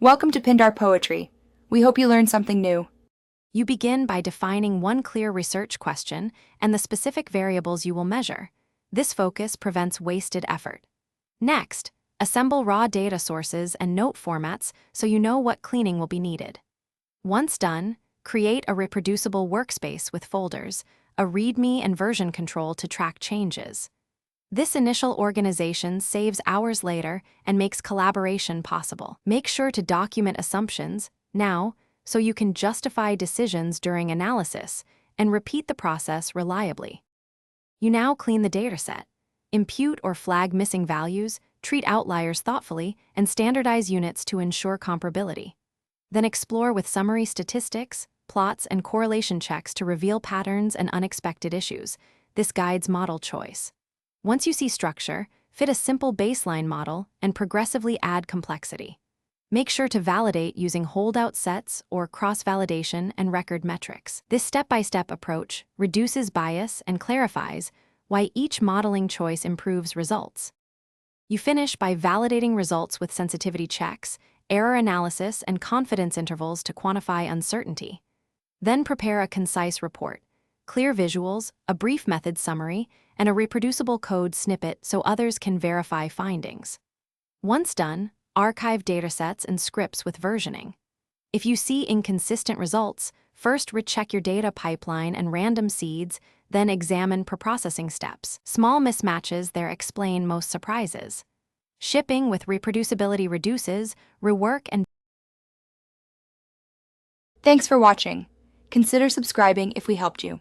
Welcome to Pindar Poetry. We hope you learned something new. You begin by defining one clear research question and the specific variables you will measure. This focus prevents wasted effort. Next, assemble raw data sources and note formats so you know what cleaning will be needed. Once done, create a reproducible workspace with folders, a README and version control to track changes. This initial organization saves hours later and makes collaboration possible. Make sure to document assumptions now so you can justify decisions during analysis and repeat the process reliably. You now clean the dataset, impute or flag missing values, treat outliers thoughtfully, and standardize units to ensure comparability. Then explore with summary statistics, plots, and correlation checks to reveal patterns and unexpected issues. This guides model choice. Once you see structure, fit a simple baseline model and progressively add complexity. Make sure to validate using holdout sets or cross-validation and record metrics. This step-by-step approach reduces bias and clarifies why each modeling choice improves results. You finish by validating results with sensitivity checks, error analysis, and confidence intervals to quantify uncertainty. Then prepare a concise report, clear visuals, a brief method summary, and a reproducible code snippet so others can verify findings. Once done, archive datasets and scripts with versioning. If you see inconsistent results, first recheck your data pipeline and random seeds, then examine preprocessing steps. Small mismatches there explain most surprises. Shipping with reproducibility reduces rework and. Thanks for watching. Consider subscribing if we helped you.